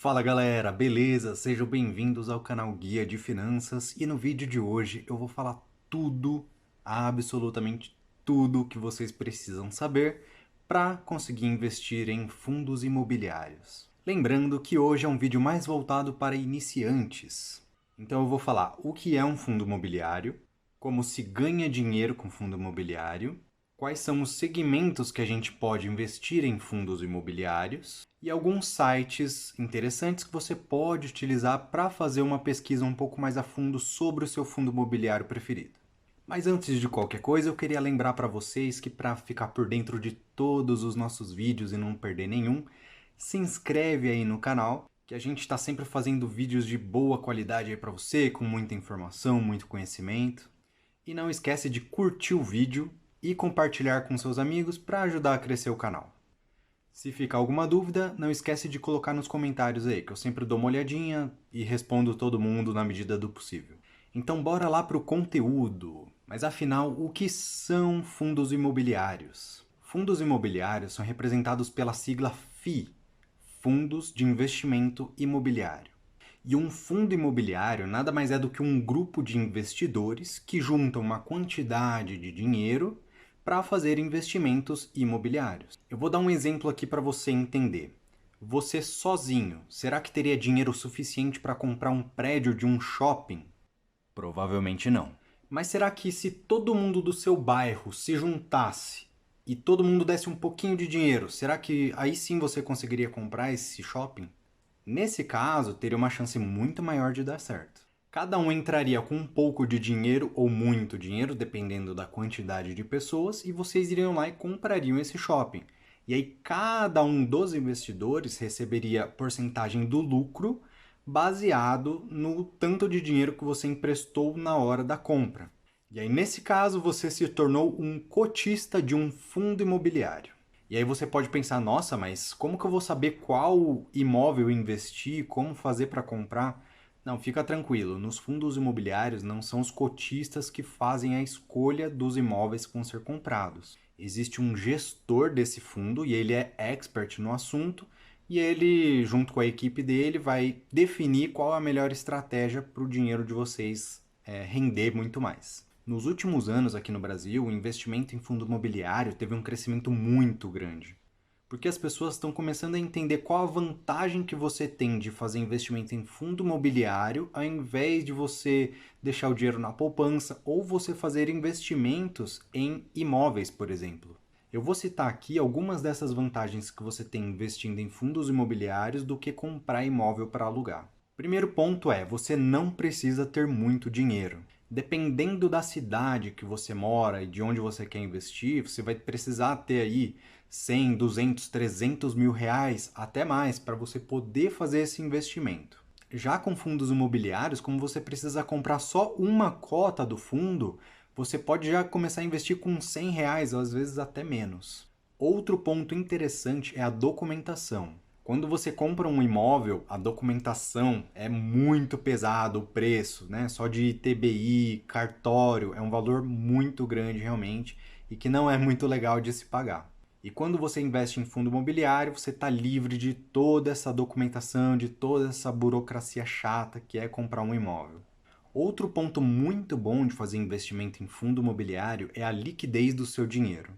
Fala galera, beleza? Sejam bem-vindos ao canal Guia de Finanças e no vídeo de hoje eu vou falar tudo, absolutamente tudo que vocês precisam saber para conseguir investir em fundos imobiliários. Lembrando que hoje é um vídeo mais voltado para iniciantes. Então eu vou falar o que é um fundo imobiliário, como se ganha dinheiro com fundo imobiliário, quais são os segmentos que a gente pode investir em fundos imobiliários e alguns sites interessantes que você pode utilizar para fazer uma pesquisa um pouco mais a fundo sobre o seu fundo imobiliário preferido. Mas antes de qualquer coisa, eu queria lembrar para vocês que para ficar por dentro de todos os nossos vídeos e não perder nenhum, se inscreve aí no canal, que a gente está sempre fazendo vídeos de boa qualidade aí para você, com muita informação, muito conhecimento. E não esquece de curtir o vídeo e compartilhar com seus amigos para ajudar a crescer o canal. Se ficar alguma dúvida, não esquece de colocar nos comentários aí, que eu sempre dou uma olhadinha e respondo todo mundo na medida do possível. Então bora lá para o conteúdo. Mas afinal, o que são fundos imobiliários? Fundos imobiliários são representados pela sigla FII, Fundos de Investimento Imobiliário. E um fundo imobiliário nada mais é do que um grupo de investidores que juntam uma quantidade de dinheiro para fazer investimentos imobiliários. Eu vou dar um exemplo aqui para você entender. Você sozinho, será que teria dinheiro suficiente para comprar um prédio de um shopping? Provavelmente não. Mas será que se todo mundo do seu bairro se juntasse e todo mundo desse um pouquinho de dinheiro, será que aí sim você conseguiria comprar esse shopping? Nesse caso, teria uma chance muito maior de dar certo. Cada um entraria com um pouco de dinheiro ou muito dinheiro, dependendo da quantidade de pessoas, e vocês iriam lá e comprariam esse shopping. E aí cada um dos investidores receberia porcentagem do lucro baseado no tanto de dinheiro que você emprestou na hora da compra. E aí nesse caso você se tornou um cotista de um fundo imobiliário. E aí você pode pensar, nossa, mas como que eu vou saber qual imóvel investir, como fazer para comprar? Não, fica tranquilo, nos fundos imobiliários não são os cotistas que fazem a escolha dos imóveis que vão ser comprados. Existe um gestor desse fundo e ele é expert no assunto e ele, junto com a equipe dele, vai definir qual a melhor estratégia para o dinheiro de vocês render muito mais. Nos últimos anos aqui no Brasil, o investimento em fundo imobiliário teve um crescimento muito grande, porque as pessoas estão começando a entender qual a vantagem que você tem de fazer investimento em fundo imobiliário ao invés de você deixar o dinheiro na poupança ou você fazer investimentos em imóveis, por exemplo. Eu vou citar aqui algumas dessas vantagens que você tem investindo em fundos imobiliários do que comprar imóvel para alugar. Primeiro ponto é, você não precisa ter muito dinheiro. Dependendo da cidade que você mora e de onde você quer investir, você vai precisar ter aí 100, 200, 300 mil reais, até mais, para você poder fazer esse investimento. Já com fundos imobiliários, como você precisa comprar só uma cota do fundo, você pode já começar a investir com 100 reais, ou às vezes até menos. Outro ponto interessante é a documentação. Quando você compra um imóvel, a documentação é muito pesado, o preço, né? Só de TBI, cartório, é um valor muito grande realmente e que não é muito legal de se pagar. E quando você investe em fundo imobiliário, você está livre de toda essa documentação, de toda essa burocracia chata que é comprar um imóvel. Outro ponto muito bom de fazer investimento em fundo imobiliário é a liquidez do seu dinheiro.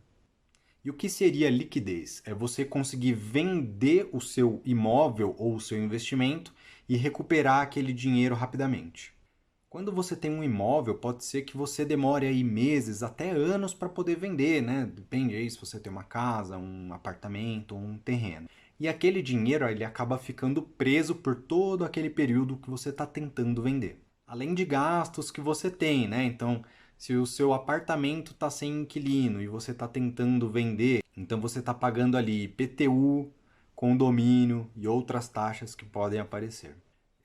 E o que seria liquidez? É você conseguir vender o seu imóvel ou o seu investimento e recuperar aquele dinheiro rapidamente. Quando você tem um imóvel, pode ser que você demore aí meses, até anos para poder vender, né? Depende aí se você tem uma casa, um apartamento ou um terreno. E aquele dinheiro ele acaba ficando preso por todo aquele período que você está tentando vender. Além de gastos que você tem, né? Então, se o seu apartamento está sem inquilino e você está tentando vender, então você está pagando ali IPTU, condomínio e outras taxas que podem aparecer.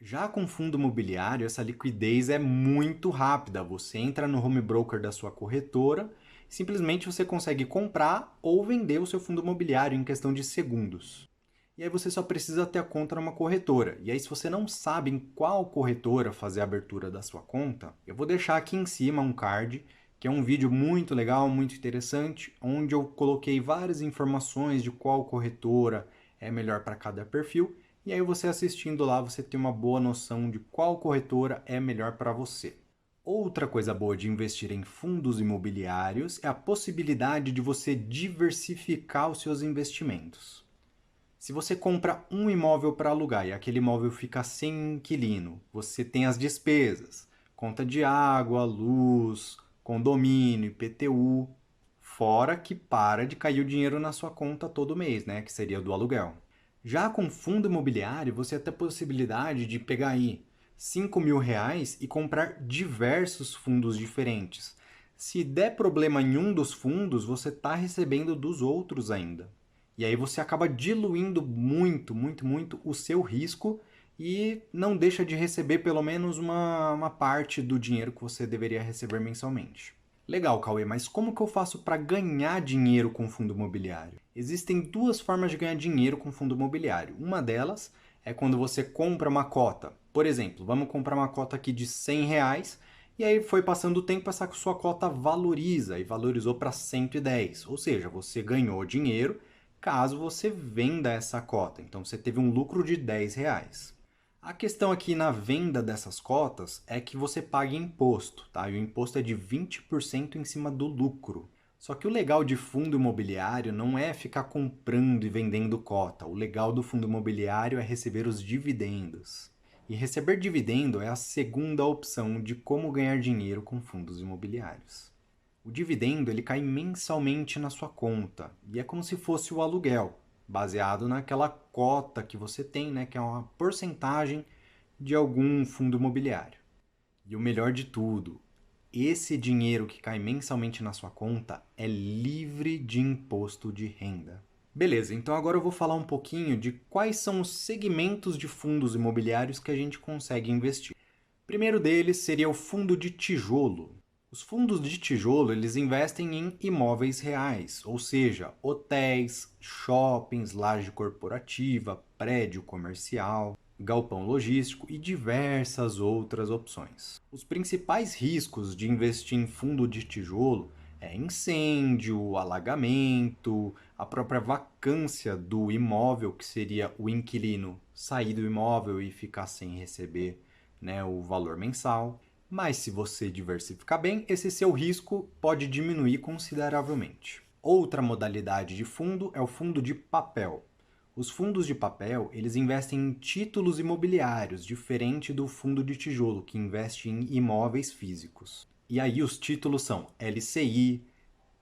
Já com fundo imobiliário, essa liquidez é muito rápida. Você entra no home broker da sua corretora, simplesmente você consegue comprar ou vender o seu fundo imobiliário em questão de segundos. E aí você só precisa ter a conta numa corretora. E aí se você não sabe em qual corretora fazer a abertura da sua conta, eu vou deixar aqui em cima um card, que é um vídeo muito legal, muito interessante, onde eu coloquei várias informações de qual corretora é melhor para cada perfil. E aí você assistindo lá, você tem uma boa noção de qual corretora é melhor para você. Outra coisa boa de investir em fundos imobiliários é a possibilidade de você diversificar os seus investimentos. Se você compra um imóvel para alugar e aquele imóvel fica sem inquilino, você tem as despesas, conta de água, luz, condomínio, IPTU, fora que para de cair o dinheiro na sua conta todo mês, né, que seria do aluguel. Já com fundo imobiliário, você tem a possibilidade de pegar aí R$ 5.000 e comprar diversos fundos diferentes. Se der problema em um dos fundos, você está recebendo dos outros ainda. E aí você acaba diluindo muito, muito, muito o seu risco e não deixa de receber pelo menos uma parte do dinheiro que você deveria receber mensalmente. Legal, Cauê, mas como que eu faço para ganhar dinheiro com fundo imobiliário? Existem duas formas de ganhar dinheiro com fundo imobiliário. Uma delas é quando você compra uma cota. Por exemplo, vamos comprar uma cota aqui de R$ 100 e aí foi passando o tempo, essa sua cota valoriza e valorizou para 110. Ou seja, você ganhou dinheiro caso você venda essa cota. Então você teve um lucro de R$ 10. A questão aqui na venda dessas cotas é que você paga imposto, tá? E o imposto é de 20% em cima do lucro. Só que o legal de fundo imobiliário não é ficar comprando e vendendo cota. O legal do fundo imobiliário é receber os dividendos. E receber dividendo é a segunda opção de como ganhar dinheiro com fundos imobiliários. O dividendo ele cai mensalmente na sua conta e é como se fosse o aluguel, baseado naquela cota que você tem, né, que é uma porcentagem de algum fundo imobiliário. E o melhor de tudo, esse dinheiro que cai mensalmente na sua conta é livre de imposto de renda. Beleza, então agora eu vou falar um pouquinho de quais são os segmentos de fundos imobiliários que a gente consegue investir. O primeiro deles seria o fundo de tijolo. Os fundos de tijolo, eles investem em imóveis reais, ou seja, hotéis, shoppings, laje corporativa, prédio comercial, galpão logístico e diversas outras opções. Os principais riscos de investir em fundo de tijolo é incêndio, alagamento, a própria vacância do imóvel, que seria o inquilino sair do imóvel e ficar sem receber, né, o valor mensal. Mas se você diversificar bem, esse seu risco pode diminuir consideravelmente. Outra modalidade de fundo é o fundo de papel. Os fundos de papel, eles investem em títulos imobiliários, diferente do fundo de tijolo, que investe em imóveis físicos. E aí os títulos são LCI,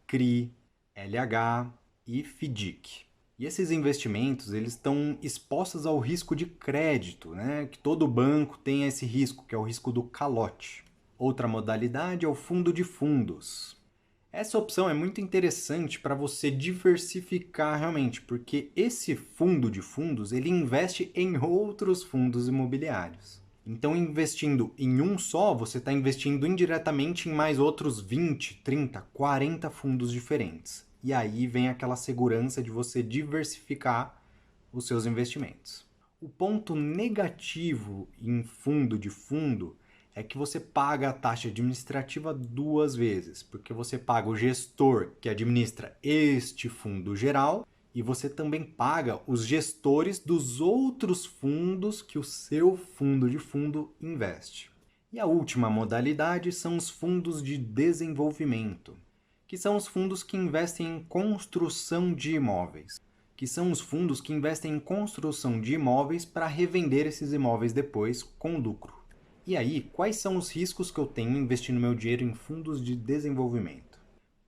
CRI, LH e FDIC. E esses investimentos, eles estão expostos ao risco de crédito, né? Que todo banco tem esse risco, que é o risco do calote. Outra modalidade é o fundo de fundos. Essa opção é muito interessante para você diversificar realmente, porque esse fundo de fundos, ele investe em outros fundos imobiliários. Então, investindo em um só, você está investindo indiretamente em mais outros 20, 30, 40 fundos diferentes. E aí vem aquela segurança de você diversificar os seus investimentos. O ponto negativo em fundo de fundo é que você paga a taxa administrativa duas vezes, porque você paga o gestor que administra este fundo geral e você também paga os gestores dos outros fundos que o seu fundo de fundo investe. E a última modalidade são os fundos de desenvolvimento, que são os fundos que investem em construção de imóveis, que são os fundos que investem em construção de imóveis para revender esses imóveis depois com lucro. E aí, quais são os riscos que eu tenho investindo meu dinheiro em fundos de desenvolvimento?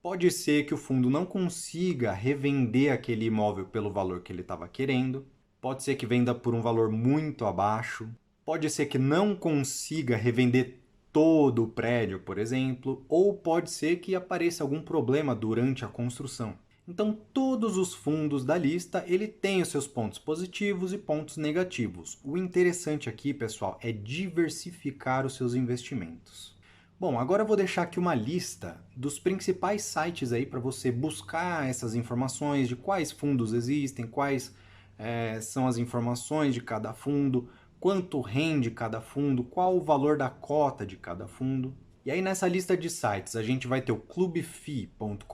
Pode ser que o fundo não consiga revender aquele imóvel pelo valor que ele estava querendo, pode ser que venda por um valor muito abaixo, pode ser que não consiga revender todo o prédio, por exemplo, ou pode ser que apareça algum problema durante a construção. Então, todos os fundos da lista, ele tem os seus pontos positivos e pontos negativos. O interessante aqui, pessoal, é diversificar os seus investimentos. Bom, agora eu vou deixar aqui uma lista dos principais sites aí para você buscar essas informações de quais fundos existem, quais são as informações de cada fundo, quanto rende cada fundo, qual o valor da cota de cada fundo. E aí nessa lista de sites a gente vai ter o clubefi.com.br,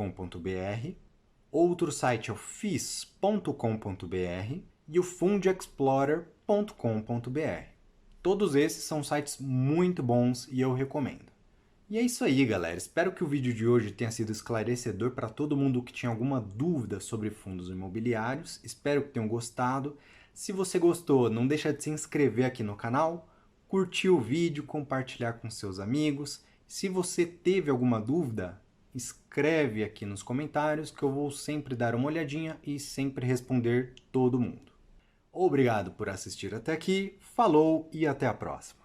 outro site é o fis.com.br e o fundexplorer.com.br. Todos esses são sites muito bons e eu recomendo. E é isso aí, galera. Espero que o vídeo de hoje tenha sido esclarecedor para todo mundo que tinha alguma dúvida sobre fundos imobiliários. Espero que tenham gostado. Se você gostou, não deixa de se inscrever aqui no canal, curtir o vídeo, compartilhar com seus amigos. Se você teve alguma dúvida, escreve aqui nos comentários que eu vou sempre dar uma olhadinha e sempre responder todo mundo. Obrigado por assistir até aqui, falou e até a próxima!